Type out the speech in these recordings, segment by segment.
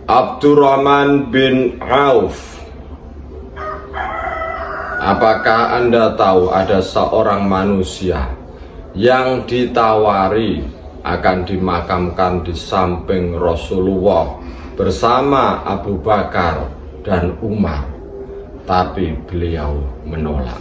Abdurrahman bin Auf. Apakah Anda tahu ada seorang manusia yang ditawari akan dimakamkan di samping Rasulullah bersama Abu Bakar dan Umar, tapi beliau menolak?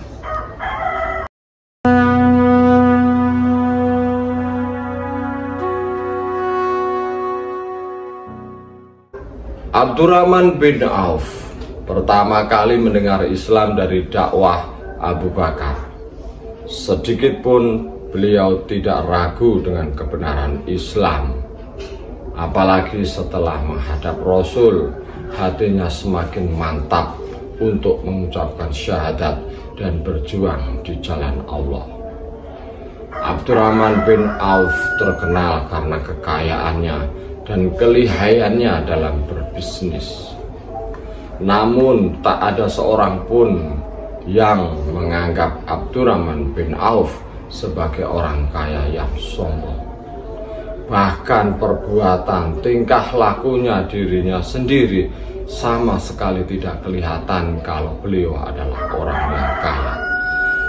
Abdurrahman bin Auf pertama kali mendengar Islam dari dakwah Abu Bakar. Sedikit pun beliau tidak ragu dengan kebenaran Islam. Apalagi setelah menghadap Rasul, hatinya semakin mantap untuk mengucapkan syahadat dan berjuang di jalan Allah. Abdurrahman bin Auf terkenal karena kekayaannya dan kelihayannya dalam berbisnis. Namun tak ada seorang pun yang menganggap Abdurrahman bin Auf sebagai orang kaya yang sombong. Bahkan perbuatan tingkah lakunya dirinya sendiri sama sekali tidak kelihatan kalau beliau adalah orang yang kaya.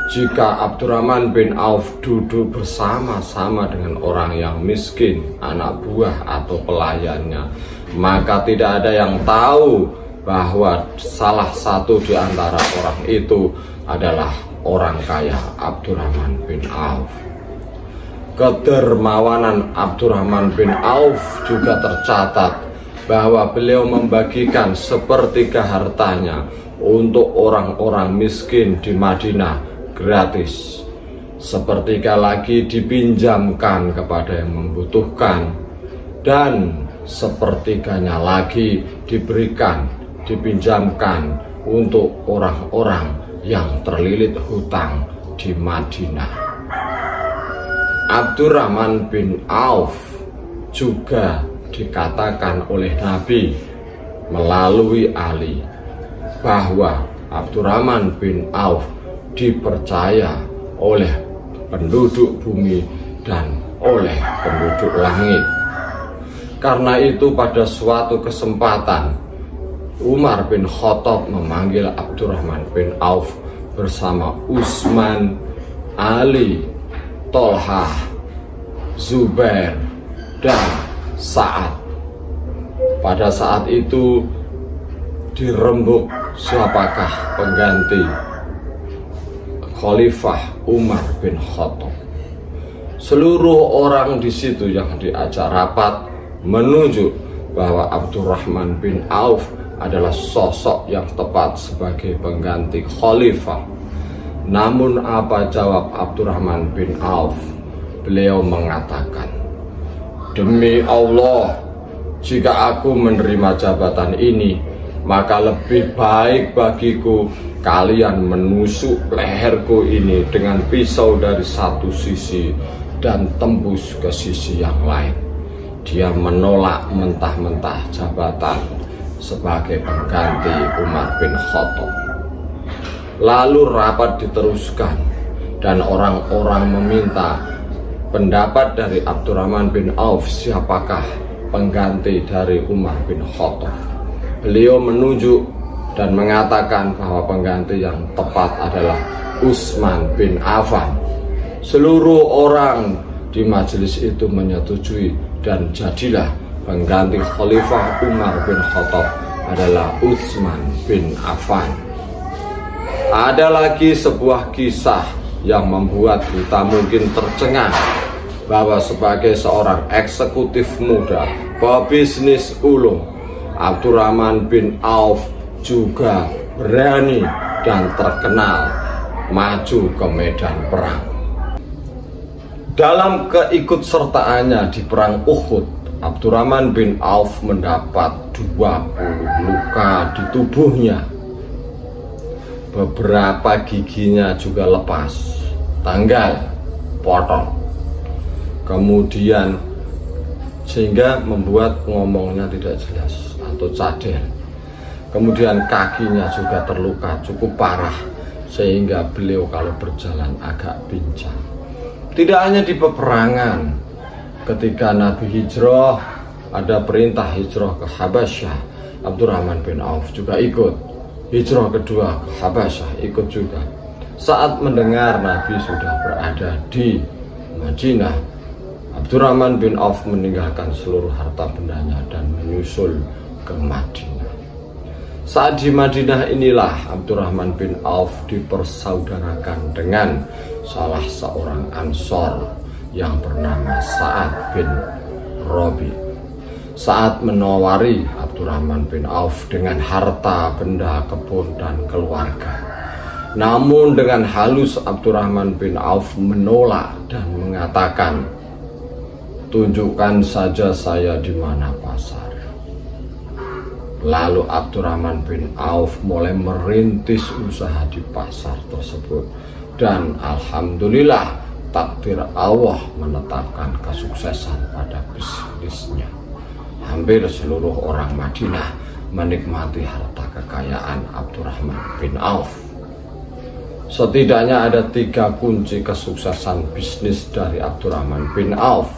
Jika Abdurrahman bin Auf duduk bersama-sama dengan orang yang miskin, anak buah atau pelayannya, maka tidak ada yang tahu bahwa salah satu di antara orang itu adalah orang kaya Abdurrahman bin Auf. Kedermawanan Abdurrahman bin Auf juga tercatat bahwa beliau membagikan sepertiga hartanya untuk orang-orang miskin di Madinah gratis. Sepertiga lagi dipinjamkan kepada yang membutuhkan, dan sepertiganya lagi dipinjamkan untuk orang-orang yang terlilit hutang di Madinah. Abdurrahman bin Auf juga dikatakan oleh Nabi melalui Ali bahwa Abdurrahman bin Auf dipercaya oleh penduduk bumi dan oleh penduduk langit. Karena itu pada suatu kesempatan Umar bin Khattab memanggil Abdurrahman bin Auf bersama Utsman, Ali, Tolhah, Zubair, dan Sa'ad. Pada saat itu dirembuk siapakah pengganti Khalifah Umar bin Khattab. Seluruh orang di situ yang diajak rapat menunjuk bahwa Abdurrahman bin Auf adalah sosok yang tepat sebagai pengganti Khalifah. Namun apa jawab Abdurrahman bin Auf? Beliau mengatakan, "Demi Allah, jika aku menerima jabatan ini, maka lebih baik bagiku kalian menusuk leherku ini dengan pisau dari satu sisi dan tembus ke sisi yang lain." Dia menolak mentah-mentah jabatan sebagai pengganti Umar bin Khattab. Lalu rapat diteruskan dan orang-orang meminta pendapat dari Abdurrahman bin Auf siapakah pengganti dari Umar bin Khattab. Beliau menunjuk dan mengatakan bahwa pengganti yang tepat adalah Utsman bin Affan. Seluruh orang di majelis itu menyetujui dan jadilah pengganti Khalifah Umar bin Khattab adalah Utsman bin Affan. Ada lagi sebuah kisah yang membuat kita mungkin tercengang bahwa sebagai seorang eksekutif muda, pebisnis ulung, Abdurrahman bin Auf juga berani dan terkenal maju ke medan perang. Dalam keikutsertaannya di perang Uhud, Abdurrahman bin Auf mendapat 20 luka di tubuhnya. Beberapa giginya juga lepas, tanggal, potong. Kemudian sehingga membuat ngomongnya tidak jelas atau cadel. Kemudian kakinya juga terluka cukup parah sehingga beliau kalau berjalan agak pincang. Tidak hanya di peperangan, ketika Nabi hijrah ada perintah hijrah ke Habasyah, Abdurrahman bin Auf juga ikut. Hijrah kedua ke Habasyah ikut juga. Saat mendengar Nabi sudah berada di Madinah, Abdurrahman bin Auf meninggalkan seluruh harta bendanya dan menyusul ke Madinah. Saat di Madinah inilah Abdurrahman bin Auf dipersaudarakan dengan salah seorang Ansor yang bernama Sa'ad bin Rabi. Saat menawari Abdurrahman bin Auf dengan harta benda, kebun dan keluarga. Namun dengan halus Abdurrahman bin Auf menolak dan mengatakan, "Tunjukkan saja saya di mana pasar." Lalu Abdurrahman bin Auf mulai merintis usaha di pasar tersebut, dan alhamdulillah takdir Allah menetapkan kesuksesan pada bisnisnya. Hampir seluruh orang Madinah menikmati harta kekayaan Abdurrahman bin Auf. Setidaknya ada 3 kunci kesuksesan bisnis dari Abdurrahman bin Auf.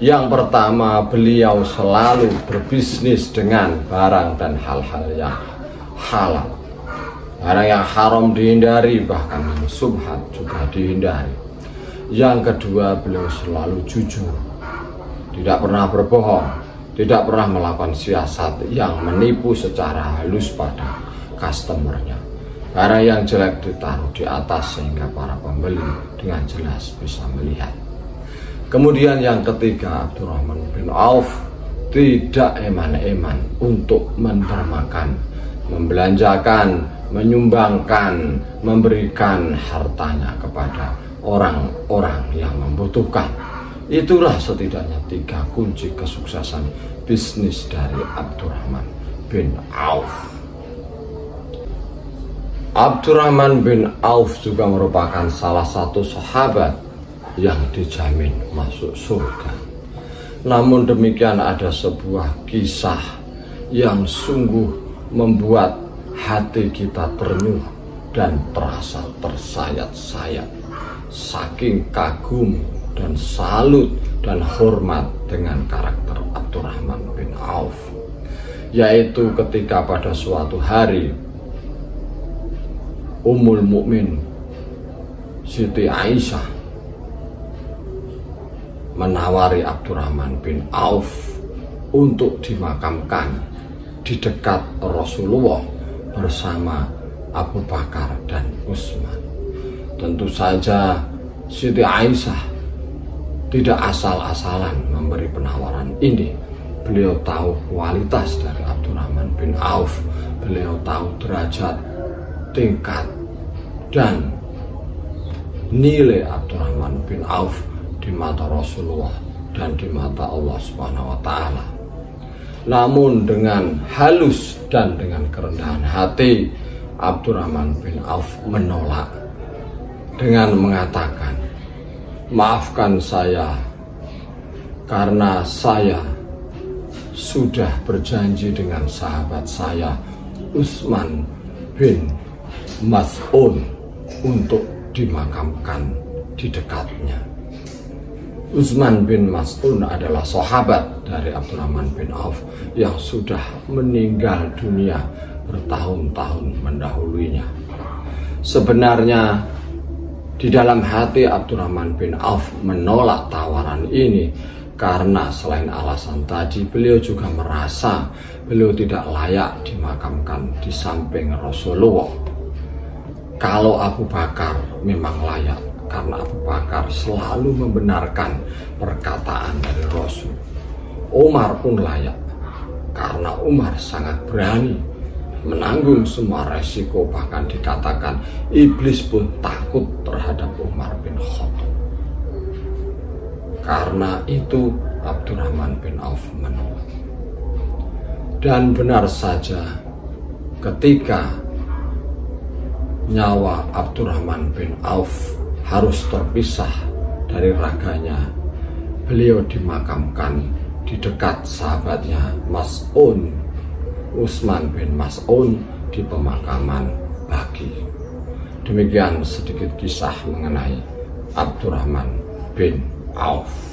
Yang pertama, beliau selalu berbisnis dengan barang dan hal-hal yang halal. Barang yang haram dihindari, bahkan yang subhat juga dihindari. Yang kedua, beliau selalu jujur, tidak pernah berbohong, tidak pernah melakukan siasat yang menipu secara halus pada customernya. Barang yang jelek ditaruh di atas sehingga para pembeli dengan jelas bisa melihat. Kemudian yang ketiga, Abdurrahman bin Auf tidak eman-eman untuk mendermakan, membelanjakan, menyumbangkan, memberikan hartanya kepada orang-orang yang membutuhkan. Itulah setidaknya 3 kunci kesuksesan bisnis dari Abdurrahman bin Auf. Abdurrahman bin Auf juga merupakan salah satu sahabat yang dijamin masuk surga. Namun demikian, ada sebuah kisah yang sungguh membuat hati kita ternyuh dan terasa tersayat-sayat, saking kagum dan salut dan hormat dengan karakter Abdurrahman bin Auf. Yaitu ketika pada suatu hari Ummul Mukmin Siti Aisyah menawari Abdurrahman bin Auf untuk dimakamkan di dekat Rasulullah bersama Abu Bakar dan Utsman. Tentu saja Siti Aisyah tidak asal-asalan memberi penawaran ini. Beliau tahu kualitas dari Abdurrahman bin Auf, beliau tahu derajat, tingkat, dan nilai Abdurrahman bin Auf di mata Rasulullah dan di mata Allah Subhanahu wa Ta'ala. Namun dengan halus dan dengan kerendahan hati, Abdurrahman bin Auf menolak dengan mengatakan, "Maafkan saya karena saya sudah berjanji dengan sahabat saya Utsman bin Mas'un untuk dimakamkan di dekatnya." Utsman bin Mas'un adalah sahabat dari Abdurrahman bin Auf yang sudah meninggal dunia bertahun-tahun mendahulunya. Sebenarnya di dalam hati Abdurrahman bin Auf menolak tawaran ini karena selain alasan tadi, beliau juga merasa beliau tidak layak dimakamkan di samping Rasulullah. Kalau Abu Bakar memang layak, karena Abu Bakar selalu membenarkan perkataan dari Rasul. Umar pun layak, karena Umar sangat berani menanggung semua resiko, bahkan dikatakan iblis pun takut terhadap Umar bin Khattab. Karena itu Abdurrahman bin Auf menolak. Dan benar saja, ketika nyawa Abdurrahman bin Auf harus terpisah dari raganya, beliau dimakamkan di dekat sahabatnya Mas'un, Utsman bin Mas'un, di pemakaman Baqi. Demikian sedikit kisah mengenai Abdurrahman bin Auf.